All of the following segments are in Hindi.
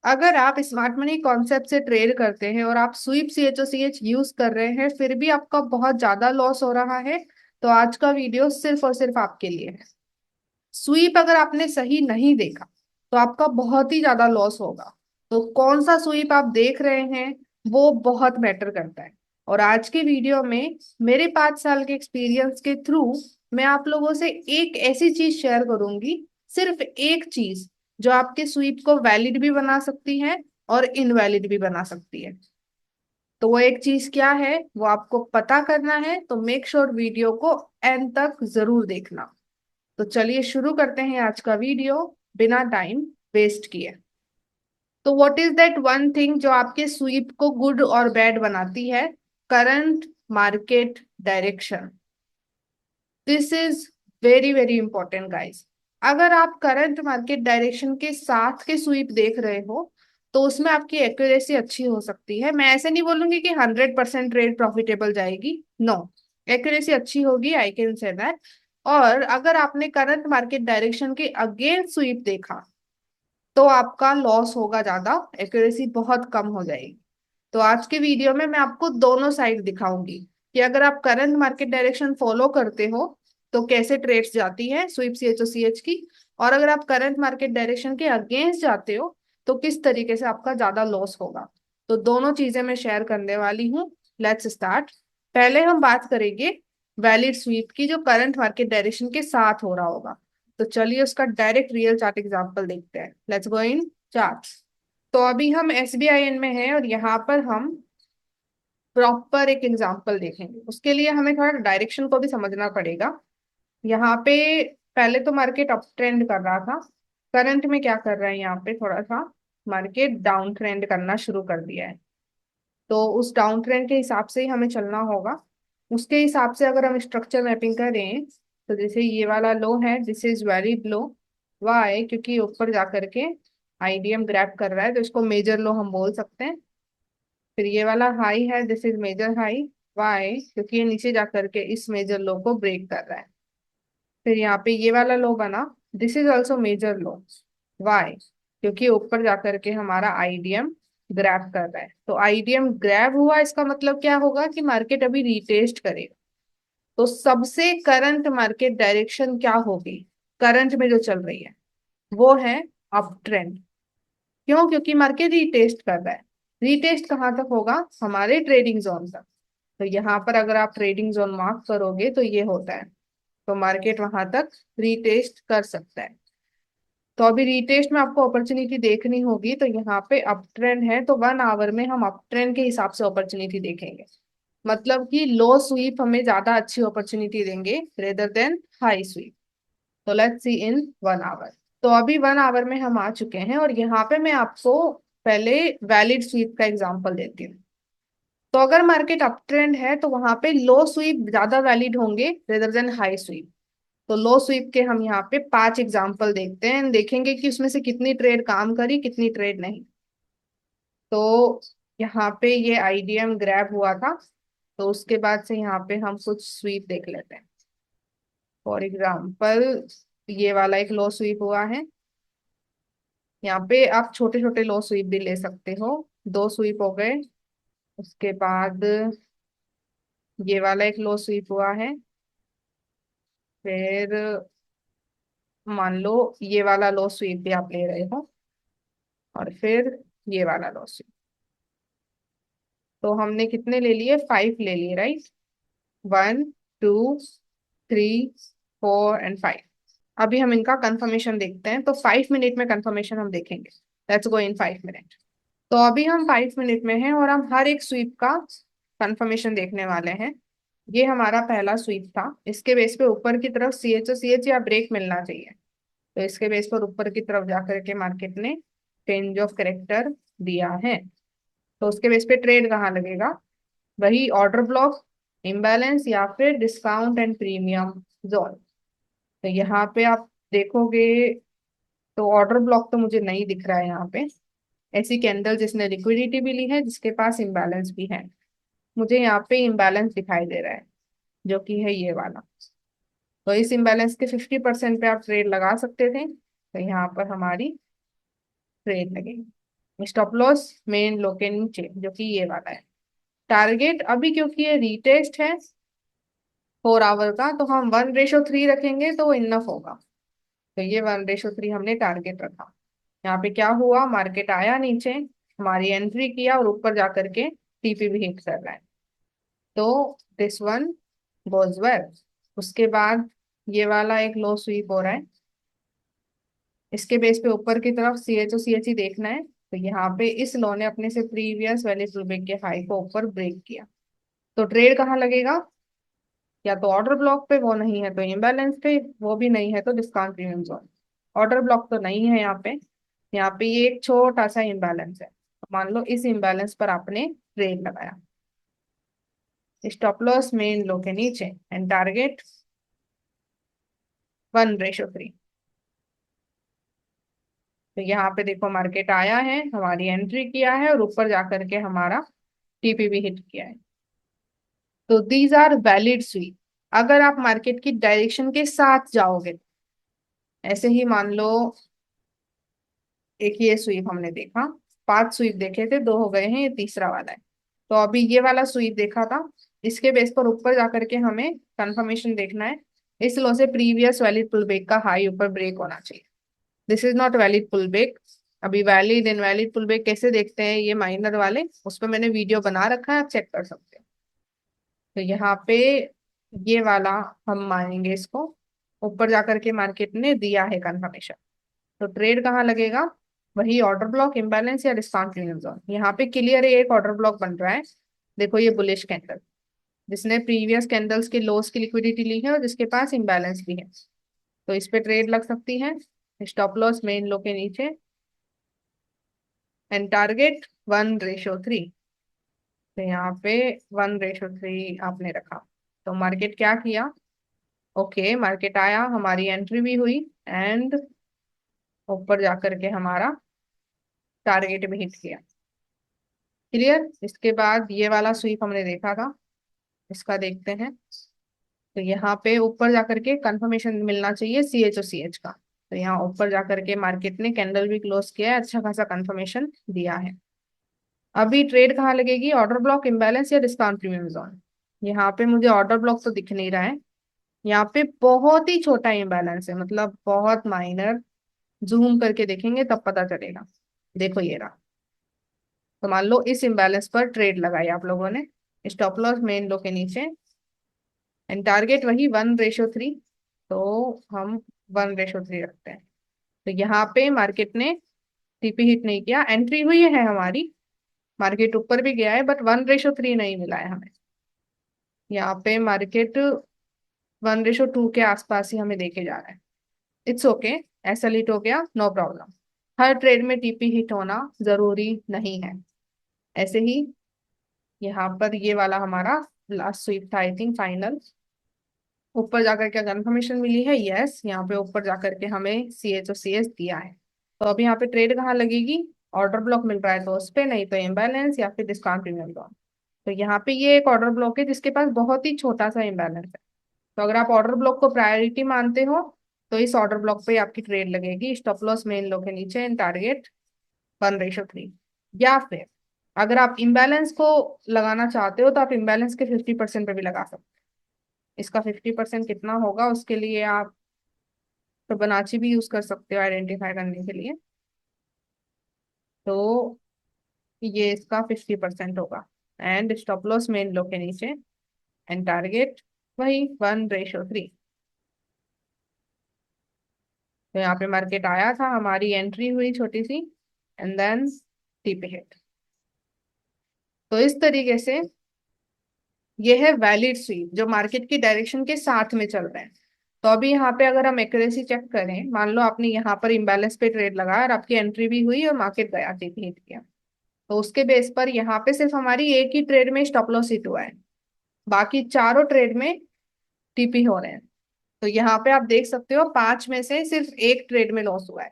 अगर आप स्मार्ट मनी कॉन्सेप्ट से ट्रेड करते हैं और आप स्वीप CHOCH यूज कर रहे हैं फिर भी आपका बहुत ज्यादा लॉस हो रहा है, तो आज का वीडियो सिर्फ और सिर्फ आपके लिए है। स्वीप अगर आपने सही नहीं देखा तो आपका बहुत ही ज्यादा लॉस होगा। तो कौन सा स्वीप आप देख रहे हैं वो बहुत मैटर करता है। और आज के वीडियो में मेरे 5 साल के एक्सपीरियंस के थ्रू मैं आप लोगों से एक ऐसी चीज शेयर करूंगी, सिर्फ एक चीज, जो आपके स्वीप को वैलिड भी बना सकती है और इनवैलिड भी बना सकती है। तो वो एक चीज क्या है वो आपको पता करना है, तो मेक श्योर वीडियो को एंड तक जरूर देखना। तो चलिए शुरू करते हैं आज का वीडियो बिना टाइम वेस्ट किए। तो what is that one thing जो आपके स्वीप को गुड और बैड बनाती है? Current market direction. This is very very important guys. अगर आप करंट मार्केट डायरेक्शन के साथ के स्वीप देख रहे हो तो उसमें आपकी एक्यूरेसी अच्छी हो सकती है। मैं ऐसे नहीं बोलूंगी कि 100% ट्रेड प्रॉफिटेबल जाएगी, नो। एक्यूरेसी अच्छी होगी, आई कैन से दैट। और अगर आपने करंट मार्केट डायरेक्शन के अगेंस्ट स्वीप देखा तो आपका लॉस होगा ज्यादा, एक्यूरेसी बहुत कम हो जाएगी। तो आज के वीडियो में मैं आपको दोनों साइड दिखाऊंगी कि अगर आप करंट मार्केट डायरेक्शन फॉलो करते हो तो कैसे ट्रेड्स जाती है स्वीप CHOCH की, और अगर आप करंट मार्केट डायरेक्शन के अगेंस्ट जाते हो तो किस तरीके से आपका ज्यादा लॉस होगा। तो दोनों चीजें मैं शेयर करने वाली हूँ। Let's start. पहले हम बात करेंगे वैलिड स्वीप की, जो करंट मार्केट डायरेक्शन के साथ हो रहा होगा। तो चलिए उसका डायरेक्ट रियल चार्ट एग्जांपल देखते हैं। Let's go in chart. तो अभी हम SBIN में हैं और यहाँ पर हम प्रॉपर एक एग्जांपल देखेंगे। उसके लिए हमें थोड़ा डायरेक्शन को भी समझना पड़ेगा। यहाँ पे पहले तो मार्केट अप ट्रेंड कर रहा था। करंट में क्या कर रहा है, यहाँ पे थोड़ा सा मार्केट डाउन ट्रेंड करना शुरू कर दिया है। तो उस डाउन ट्रेंड के हिसाब से ही हमें चलना होगा। उसके हिसाब से अगर हम स्ट्रक्चर मैपिंग करें तो जैसे ये वाला लो है, this is very low. Why? क्योंकि ऊपर जा करके IDM ग्रैब कर रहा है तो इसको मेजर लो हम बोल सकते हैं। फिर ये वाला हाई है, this is major high. Why? क्योंकि ये नीचे जा करके इस मेजर लो को ब्रेक कर रहा है। फिर यहाँ पे ये वाला लो बना, this is also major low. Why? क्योंकि ऊपर जा करके हमारा IDM ग्रैब कर रहा है। तो IDM ग्रैब हुआ, इसका मतलब क्या होगा कि मार्केट अभी रिटेस्ट करेगा। तो सबसे करंट मार्केट डायरेक्शन क्या होगी करंट में जो चल रही है, वो है अप ट्रेंड। क्यों? क्योंकि मार्केट रीटेस्ट कर रहा है। रीटेस्ट कहाँ तक होगा? हमारे ट्रेडिंग जोन तक। तो यहाँ पर अगर आप ट्रेडिंग जोन मार्क करोगे तो ये होता है। तो मार्केट वहां तक रीटेस्ट कर सकता है। तो अभी रीटेस्ट में आपको अपॉर्चुनिटी देखनी होगी। तो यहाँ पे अप ट्रेंड है तो 1 आवर में हम अप ट्रेंड के हिसाब से अपॉर्चुनिटी देखेंगे। मतलब कि लो स्वीप हमें ज्यादा अच्छी अपॉर्चुनिटी देंगे रेदर देन हाई स्वीप। तो लेट्स सी इन 1 आवर। तो अभी 1 आवर में हम आ चुके हैं और यहाँ पे मैं आपको पहले वैलिड स्वीप का एग्जांपल देती हूँ। तो अगर मार्केट अप ट्रेंड है तो वहां पे लो स्वीप ज्यादा वैलिड होंगे रेदर देन हाई स्वीप। तो लो स्वीप के हम यहाँ पे 5 एग्जांपल देखते हैं, देखेंगे कि उसमें से कितनी ट्रेड काम करी कितनी ट्रेड नहीं। तो यहाँ पे ये IDM ग्रैब हुआ था। तो उसके बाद से यहाँ पे हम कुछ स्वीप देख लेते हैं। फॉर एग्जाम्पल ये वाला एक लो स्वीप हुआ है। यहाँ पे आप छोटे छोटे लो स्वीप भी ले सकते हो। 2 स्वीप हो गए। उसके बाद ये वाला एक लो स्वीप हुआ है। फिर मान लो ये वाला लो स्वीप भी आप ले रहे हो। और फिर ये वाला लो स्वीप। तो हमने कितने ले लिए? 5 ले लिए, राइट? 1, 2, 3, 4 एंड 5। अभी हम इनका कंफर्मेशन देखते हैं। तो 5 मिनट में कंफर्मेशन हम देखेंगे। Let's go in 5 minute. तो अभी हम 5 मिनट में हैं और हम हर एक स्वीप का कंफर्मेशन देखने वाले हैं। ये हमारा पहला स्वीप था। इसके बेस पे ऊपर की तरफ CHOCH या ब्रेक मिलना चाहिए। तो इसके बेस पर ऊपर की तरफ जाकर के मार्केट ने चेंज ऑफ करेक्टर दिया है। तो उसके बेस पे ट्रेड कहाँ लगेगा? वही ऑर्डर ब्लॉक, इम्बैलेंस या फिर डिस्काउंट एंड प्रीमियम जोन। तो यहाँ पे आप देखोगे तो ऑर्डर ब्लॉक तो मुझे नहीं दिख रहा है यहाँ पे। ऐसी कैंडल जिसने लिक्विडिटी भी ली है, जिसके पास इम्बैलेंस भी है। मुझे यहाँ पे इम्बैलेंस दिखाई दे रहा है, जो कि है ये वाला। तो इस इम्बैलेंस के 50% पे आप ट्रेड लगा सकते थे। तो यहाँ पर हमारी ट्रेड लगेगी। स्टॉप लॉस मेन लो के नीचे, जो कि ये वाला है। टारगेट अभी क्योंकि ये रीटेस्ट है 4 आवर का, तो हम 1:3 रखेंगे तो वो इनफ होगा। तो ये 1:3 हमने टारगेट रखा। यहाँ पे क्या हुआ, मार्केट आया नीचे, हमारी एंट्री किया और ऊपर जाकर के टीपी भी हिट कर रहा है। तो दिस वन गोज वेल। उसके बाद ये वाला एक लो स्वीप हो रहा है, इसके बेस पे ऊपर की तरफ सी एच ही देखना है। तो यहाँ पे इस लो ने अपने से प्रीवियस वैल्यू पुलबैक के हाई को ऊपर ब्रेक किया। तो ट्रेड कहाँ लगेगा, या तो ऑर्डर ब्लॉक पे, वो नहीं है तो इम्बैलेंस पे, वो भी नहीं है तो discount premium zone. Order block तो नहीं है यहाँ पे। यहाँ पे ये एक छोटा सा इम्बैलेंस है, तो मान लो इस इम्बैलेंस पर आपने ट्रेड लगाया। स्टॉप लॉस मेन लो के नीचे एंड टारगेट 1:3। तो यहाँ पे देखो मार्केट आया है, हमारी एंट्री किया है और ऊपर जाकर के हमारा टीपी भी हिट किया है। तो दीज आर वैलिड स्वीप। अगर आप मार्केट की डायरेक्शन के साथ जाओगे, ऐसे ही मान लो एक ये स्वीप हमने देखा, 5 स्वीप देखे थे, 2 हो गए हैं, ये तीसरा वाला है। तो अभी ये वाला स्वीप देखा था, इसके बेस पर ऊपर जाकर के हमें कंफर्मेशन देखना है। इस लो से प्रीवियस वैलिड पुल बैक का हाई ऊपर ब्रेक होना चाहिए। This is not valid pull back. अभी वैलिड इनवैलिड पुल बैक कैसे देखते हैं ये माइनर वाले, उस पर मैंने वीडियो बना रखा है, आप चेक कर सकते हैं। तो यहाँ पे ये वाला हम मानेंगे इसको, ऊपर जाकर के मार्केट ने दिया है कंफर्मेशन। तो ट्रेड कहाँ लगेगा, वही ऑर्डर ब्लॉक इम्बैलेंस या डिस्काउंट प्रीमियम जोन। यहाँ पे क्लियर एक ऑर्डर ब्लॉक बन रहा है। देखो ये बुलिश कैंडल, जिसने प्रीवियस कैंडल्स के लोस की लिक्विडिटी ली है और जिसके पास इम्बैलेंस भी है, तो इस पे ट्रेड लग सकती है। स्टॉप लॉस मेन लो के नीचे एंड टारगेट 1:3। तो यहाँ पे 1:3 आपने रखा। तो मार्केट क्या किया, ओके मार्केट आया, हमारी एंट्री भी हुई एंड ऊपर जाकर के हमारा टारगेट भी हिट किया। क्लियर। इसके बाद ये वाला स्वीप हमने देखा था, इसका देखते हैं। तो यहाँ पे ऊपर जाकर के कंफर्मेशन मिलना चाहिए सी एच का। तो यहाँ ऊपर जाकर के मार्केट ने कैंडल भी क्लोज किया है, अच्छा खासा कंफर्मेशन दिया है। अभी ट्रेड कहाँ लगेगी, ऑर्डर ब्लॉक इम्बैलेंस या डिस्काउंट प्रीमियम जोन। यहाँ पे मुझे ऑर्डर ब्लॉक तो दिख नहीं रहा है, यहाँ पे बहुत ही छोटा इम्बैलेंस है, मतलब बहुत माइनर। जूम करके देखेंगे तब पता चलेगा। देखो ये रहा। तो मान लो इस इम्बैलेंस पर ट्रेड लगाई आप लोगों ने, स्टॉप लॉस मेन लो के नीचे एंड टारगेट वही 1:3। तो हम 1:3 रखते हैं। तो यहाँ पे मार्केट ने टीपी हिट नहीं किया, एंट्री हुई है हमारी, मार्केट ऊपर भी गया है, बट 1:3 नहीं मिला है हमें। यहाँ पे मार्केट 1:2 के आसपास ही हमें देखे जा रहा है। इट्स ओके, ऐसा हिट हो गया, नो प्रॉब्लम। हर ट्रेड में टीपी हिट होना जरूरी नहीं है। ऐसे ही यहाँ पर ये वाला हमारा लास्ट स्वीप था, आई थिंक फाइनल। ऊपर जाकर के कंफर्मेशन मिली है, यस, यहाँ पे ऊपर जाकर के हमें सी एच दिया है। तो अभी यहाँ पे ट्रेड कहाँ लगेगी, ऑर्डर ब्लॉक मिल रहा है तो उस पे, नहीं तो इम्बैलेंस या फिर डिस्काउंट प्रीमियम जोन। तो यहाँ पे ये एक ऑर्डर ब्लॉक है जिसके पास बहुत ही छोटा सा इम्बैलेंस है। तो अगर आप ऑर्डर ब्लॉक को प्रायोरिटी मानते हो, तो इस ऑर्डर ब्लॉक पे आपकी ट्रेड लगेगी। स्टॉप लॉस मेन लो के नीचे एंड टारगेट 1:3। या फिर अगर आप इम्बैलेंस को लगाना चाहते हो तो आप इम्बैलेंस के 50% पे भी लगा सकते हो। इसका 50% कितना होगा उसके लिए आप फिबोनाची भी यूज कर सकते हो आइडेंटिफाई करने के लिए। तो ये इसका 50% होगा एंड स्टॉप लॉस मेन लो के नीचे एंड टारगेट वही 1:3। तो यहाँ पे मार्केट आया था, हमारी एंट्री हुई छोटी सी एंड देन टीपी हिट। तो इस तरीके से ये है वैलिड स्वीप जो मार्केट की डायरेक्शन के साथ में चल रहे हैं। तो अभी यहाँ पे अगर हम एक्यूरेसी चेक करें, मान लो आपने यहाँ पर इम्बैलेंस पे ट्रेड लगाया और आपकी एंट्री भी हुई और मार्केट गया टीपी हिट किया, तो उसके बेस पर यहाँ पे सिर्फ हमारी एक ही ट्रेड में स्टॉप लॉस हिट हुआ है, बाकी चारों ट्रेड में टीपी हो रहे हैं। तो यहाँ पे आप देख सकते हो 5 में से सिर्फ एक ट्रेड में लॉस हुआ है,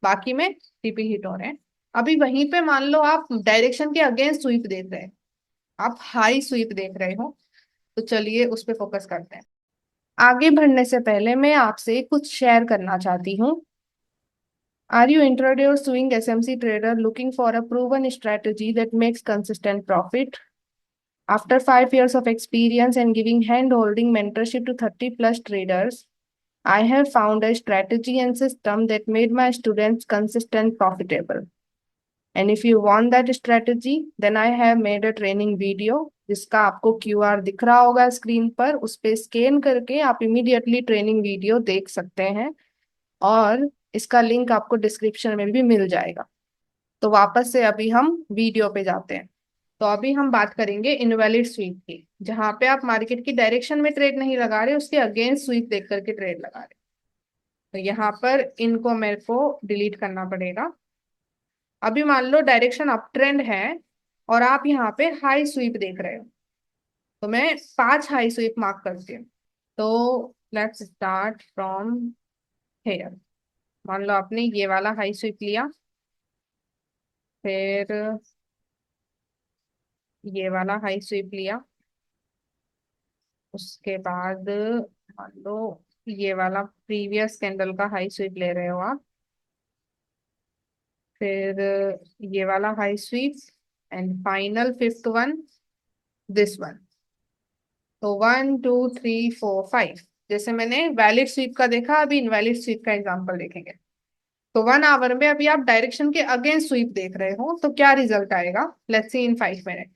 बाकी में टीपी हिट हो रहे हैं। अभी वहीं पे मान लो आप डायरेक्शन के अगेंस्ट स्वीप देख रहे हैं, आप हाई स्वीप देख रहे हो, तो चलिए उस पर फोकस करते हैं। आगे बढ़ने से पहले मैं आपसे कुछ शेयर करना चाहती हूँ। Are you intraday or swing SMC trader looking for a proven strategy that makes consistent profit? After 5 years of experience and giving hand-holding mentorship to 30 plus traders, I have found a strategy and system that made my students consistent profitable. And if you want that strategy, then I have made a training video जिसका आपको QR दिख रहा होगा स्क्रीन पर, उस पे स्कैन करके आप इमीडिएटली ट्रेनिंग वीडियो देख सकते हैं। और इसका लिंक आपको डिस्क्रिप्शन में भी मिल जाएगा। तो वापस से अभी हम वीडियो पे जाते हैं। तो अभी हम बात करेंगे इनवैलिड स्वीप की, जहां पे आप मार्केट की डायरेक्शन में ट्रेड नहीं लगा रहे, उसके अगेंस्ट स्वीप देख करके ट्रेड लगा रहे। तो यहाँ पर इनको मेरे को डिलीट करना पड़ेगा। अभी मान लो डायरेक्शन अप ट्रेंड है और आप यहाँ पे हाई स्वीप देख रहे हो, तो मैं 5 हाई स्वीप मार्क करती हूँ। तो लेट्स स्टार्ट फ्रॉम हेयर। मान लो आपने ये वाला हाई स्वीप लिया, फिर ये वाला हाई स्वीप लिया, उसके बाद मान लो ये वाला प्रीवियस कैंडल का हाई स्वीप ले रहे हो आप, फिर ये वाला high sweep, and final fifth one this one. तो 1 2 3 4 5, जैसे मैंने वैलिड स्वीप का देखा, अभी इनवैलिड स्वीप का एग्जांपल देखेंगे। तो 1 आवर में अभी आप डायरेक्शन के अगेंस्ट स्वीप देख रहे हो, तो क्या रिजल्ट आएगा? Let's see in 5 minute.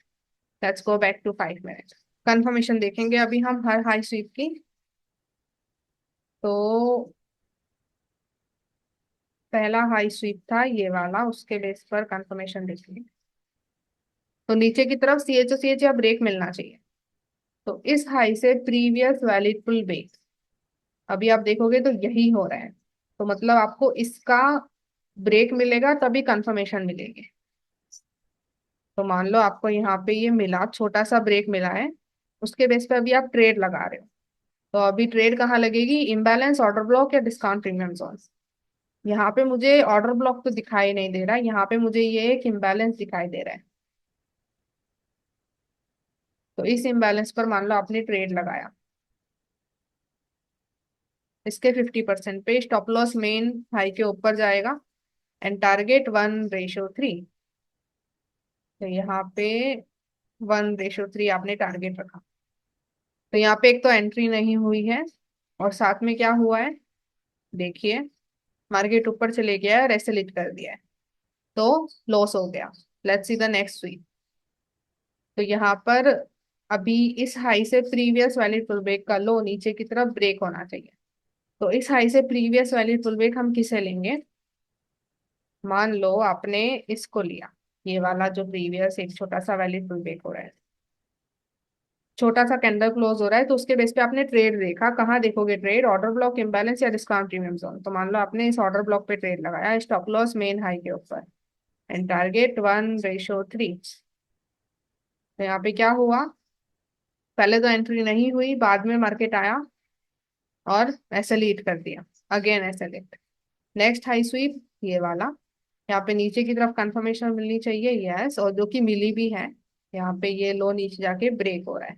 Let's go back to 5 minute. Confirmation देखेंगे अभी हम हर हाई स्वीप की। तो पहला हाई स्वीप था ये वाला, उसके बेस पर कंफर्मेशन देखेंगे। तो नीचे की तरफ सी एच या ब्रेक मिलना चाहिए। तो इस हाई से प्रीवियस वैलिड पुल ब्रेक अभी आप देखोगे तो यही हो रहा है। तो मतलब आपको इसका ब्रेक मिलेगा तभी कंफर्मेशन मिलेगी। तो मान लो आपको यहाँ पे ये मिला, छोटा सा ब्रेक मिला है, उसके बेस पे अभी आप ट्रेड लगा रहे हो। तो अभी ट्रेड कहाँ लगेगी? इम्बैलेंस, ऑर्डर ब्लॉक या डिस्काउंट प्रीमियम जोन। यहाँ पे मुझे ऑर्डर ब्लॉक तो दिखाई नहीं दे रहा, यहाँ पे मुझे ये एक इम्बैलेंस दिखाई दे रहा है। तो इस इम्बैलेंस पर मान लो आपने ट्रेड लगाया, इसके 50% पे स्टॉप लॉस मेन हाई के ऊपर जाएगा, एंड टारगेट 1:3। तो यहाँ पे 1:3 आपने टारगेट रखा। तो यहाँ पे एक तो एंट्री नहीं हुई है, और साथ में क्या हुआ है देखिए, मार्केट ऊपर चले गया है और ऐसे लिट कर दिया है, तो लॉस हो गया। Let's see the next week. तो यहाँ पर अभी इस हाई से प्रीवियस वैलिड पुल ब्रेक का लो नीचे की तरफ ब्रेक होना चाहिए। तो इस हाई से प्रीवियस वैलिड पुल ब्रेक हम किसे लेंगे? मान लो आपने इसको लिया, ये वाला जो प्रीवियस एक छोटा सा वैलिड पुल ब्रेक हो रहा है, छोटा सा कैंडल क्लोज हो रहा है, तो उसके बेस पे आपने ट्रेड देखा। कहाँ देखोगे ट्रेड? ऑर्डर ब्लॉक, इम्बैलेंस या डिस्काउंट प्रीमियम जोन। तो मान लो आपने इस ऑर्डर ब्लॉक पे ट्रेड लगाया, स्टॉप लॉस मेन हाई के ऊपर, एंड टारगेट 1:3। तो यहाँ पे क्या हुआ? पहले तो एंट्री नहीं हुई, बाद में मार्केट आया और ऐसे लीड कर दिया, अगेन ऐसे लीड। नेक्स्ट हाई स्वीप ये वाला, यहाँ पे नीचे की तरफ कंफर्मेशन मिलनी चाहिए, यस, और जो कि मिली भी है। यहाँ पे ये लो नीचे जाके ब्रेक हो रहा है,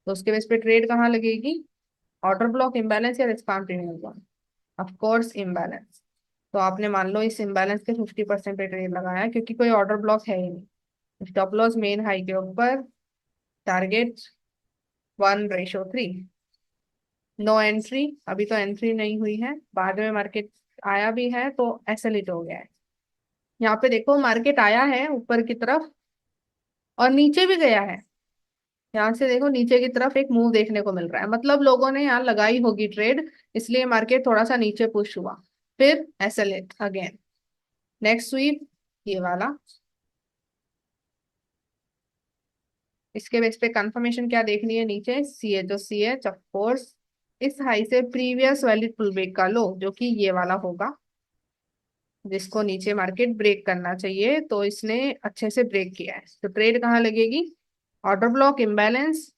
तो उसके बेस पे ट्रेड कहाँ लगेगी? ऑर्डर ब्लॉक, इम्बैलेंस या discount premium zone? Of course imbalance. तो आपने मान लो इस इम्बैलेंस के 50% पे ट्रेड लगाया, क्योंकि कोई ऑर्डर ब्लॉक है ही नहीं। स्टॉप लॉस मेन हाई के ऊपर, टारगेट 1:3। नो एंट्री, अभी तो एंट्री नहीं हुई है, बाद में मार्केट आया भी है तो एसएलिट हो गया है। यहाँ पे देखो मार्केट आया है ऊपर की तरफ और नीचे भी गया है। यहाँ से देखो नीचे की तरफ एक मूव देखने को मिल रहा है, मतलब लोगों ने यहाँ लगाई होगी ट्रेड, इसलिए मार्केट थोड़ा सा नीचे पुश हुआ, फिर एसएलिट अगेन। नेक्स्ट स्वीप ये वाला, इसके बेस पे कंफर्मेशन क्या देखनी है? नीचे सी एच ऑफ कोर्स, इस हाई से प्रीवियस वैलिड पुल ब्रेक का लो, जो कि ये वाला होगा, जिसको नीचे मार्केट ब्रेक करना चाहिए। तो इसने अच्छे से ब्रेक किया है, तो ट्रेड कहाँ लगेगी? ऑर्डर ब्लॉक, इम्बैलेंस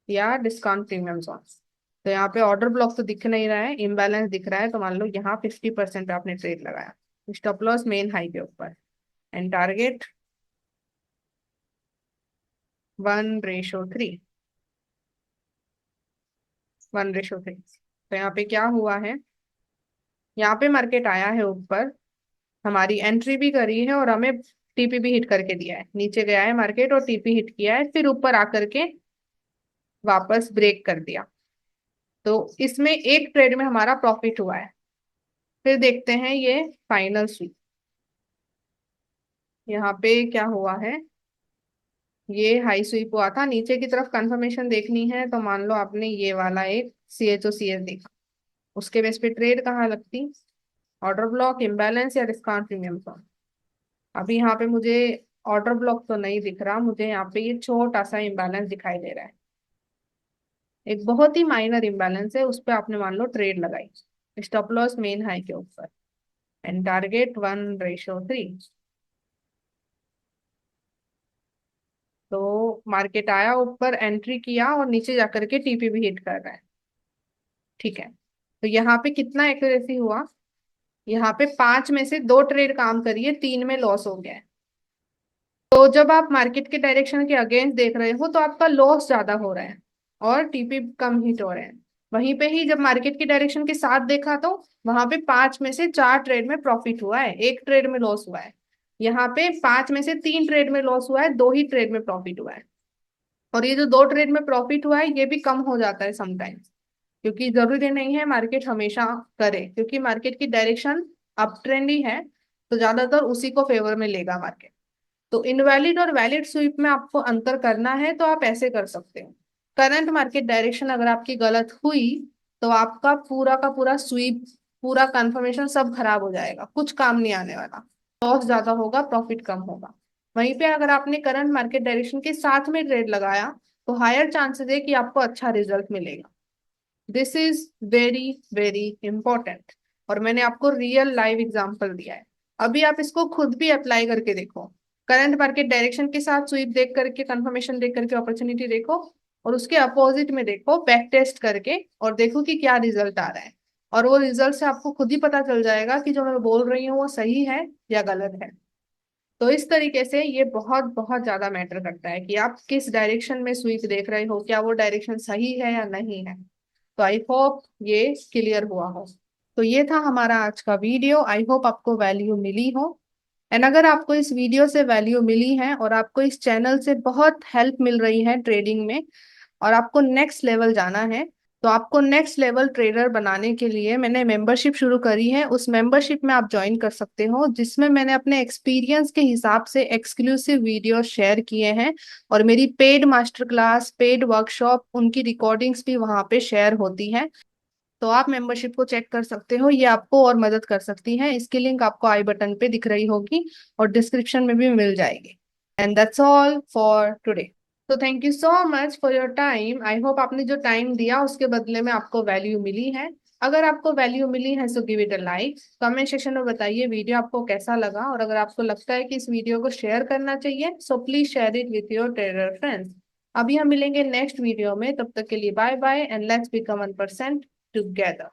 या डिस्काउंट प्रीमियम जोन। तो यहाँ पे ऑर्डर ब्लॉक तो दिख नहीं रहा है, इम्बैलेंस दिख रहा है, तो मान लो यहाँ 50% पे आपने ट्रेड लगाया, स्टॉप लॉस मेन हाई के ऊपर, एंड टारगेट 1:3। 1:3। तो यहाँ पे क्या हुआ है? यहाँ पे मार्केट आया है ऊपर, हमारी एंट्री भी करी है और हमें टीपी भी हिट करके दिया है, नीचे गया है मार्केट और टीपी हिट किया है, फिर ऊपर आकर के वापस ब्रेक कर दिया। तो इसमें एक ट्रेड में हमारा प्रॉफिट हुआ है। फिर देखते हैं ये फाइनल स्वीप, यहाँ पे क्या हुआ है। ये हाई स्वीप हुआ था, नीचे की तरफ कंफर्मेशन देखनी है तो मान लो आपने ये वाला एक C H O C S देखा, उसके बेस पे ट्रेड कहाँ लगती, ऑर्डर ब्लॉक, इम्बैलेंस या डिस्काउंट प्रीमियम जोन। अभी यहाँ पे मुझे ऑर्डर ब्लॉक तो नहीं दिख रहा, मुझे यहाँ पे ये छोटा सा इम्बैलेंस दिखाई दे रहा है, एक बहुत ही माइनर इम्बैलेंस है, उस पर आपने मान लो ट्रेड लगाई, स्टॉप लॉस मेन हाई के ऊपर, एंड टारगेट 1:3। तो मार्केट आया ऊपर, एंट्री किया और नीचे जाकर के टीपी भी हिट कर रहा है। ठीक है, तो यहाँ पे कितना एक्यूरेसी हुआ, यहाँ पे 5 में से 2 ट्रेड काम करिए, 3 में लॉस हो गया है। तो जब आप मार्केट के डायरेक्शन के अगेंस्ट देख रहे हो तो आपका लॉस ज्यादा हो रहा है और टीपी कम हिट हो रहे हैं। वहीं पे ही जब मार्केट के डायरेक्शन के साथ देखा तो वहां पे 5 में से 4 ट्रेड में प्रॉफिट हुआ है, एक ट्रेड में लॉस हुआ है। यहाँ पे 5 में से 3 ट्रेड में लॉस हुआ है, 2 ही ट्रेड में प्रॉफिट हुआ है। और ये जो 2 ट्रेड में प्रॉफिट हुआ है ये भी कम हो जाता है समटाइम्स, क्योंकि जरूरी नहीं है मार्केट हमेशा करे, क्योंकि मार्केट की डायरेक्शन अप ट्रेंड ही है, तो ज्यादातर उसी को फेवर में लेगा मार्केट। तो इनवैलिड और वैलिड स्वीप में आपको अंतर करना है तो आप ऐसे कर सकते हो। करंट मार्केट डायरेक्शन अगर आपकी गलत हुई तो आपका पूरा का पूरा स्वीप, पूरा कंफर्मेशन सब खराब हो जाएगा, कुछ काम नहीं आने वाला, लॉस ज्यादा होगा, प्रॉफिट कम होगा। वहीं पे अगर आपने करंट मार्केट डायरेक्शन के साथ में ट्रेड लगाया तो हायर चांसेस है कि आपको अच्छा रिजल्ट मिलेगा। This is very very important, और मैंने आपको रियल लाइव एग्जांपल दिया है। अभी आप इसको खुद भी अप्लाई करके देखो, करंट मार्केट डायरेक्शन के साथ स्वीप देख करके, कंफर्मेशन देख करके अपॉर्चुनिटी देखो, और उसके अपोजिट में देखो बैक टेस्ट करके, और देखो कि क्या रिजल्ट आ रहा है। और वो रिजल्ट से आपको खुद ही पता चल जाएगा कि जो मैं बोल रही हूँ वो सही है या गलत है। तो इस तरीके से ये बहुत बहुत ज्यादा मैटर करता है कि आप किस डायरेक्शन में स्वीप देख रहे हो, क्या वो डायरेक्शन सही है या नहीं है। तो आई होप ये क्लियर हुआ हो। तो ये था हमारा आज का वीडियो, आई होप आपको वैल्यू मिली हो। एंड अगर आपको इस वीडियो से वैल्यू मिली है और आपको इस चैनल से बहुत हेल्प मिल रही है ट्रेडिंग में, और आपको नेक्स्ट लेवल जाना है, तो आपको नेक्स्ट लेवल ट्रेडर बनाने के लिए मैंने मेंबरशिप शुरू करी है। उस मेंबरशिप में आप ज्वाइन कर सकते हो, जिसमें मैंने अपने एक्सपीरियंस के हिसाब से एक्सक्लूसिव वीडियो शेयर किए हैं, और मेरी paid master class, paid workshop, उनकी रिकॉर्डिंग्स भी वहां पे शेयर होती है। तो आप मेंबरशिप को चेक कर सकते हो, ये आपको और मदद कर सकती है। इसकी लिंक आपको आई बटन पे दिख रही होगी और डिस्क्रिप्शन में भी मिल जाएगी। And that's all for today. तो thank you so much for your time, I hope आपने जो टाइम दिया उसके बदले में आपको वैल्यू मिली है। अगर आपको वैल्यू मिली है so give it a like, comment section में बताइए वीडियो आपको कैसा लगा, और अगर आपको लगता है कि इस वीडियो को शेयर करना चाहिए so please share it with your trader friends. अभी हम मिलेंगे नेक्स्ट वीडियो में, तब तक के लिए bye bye and let's become 1% together.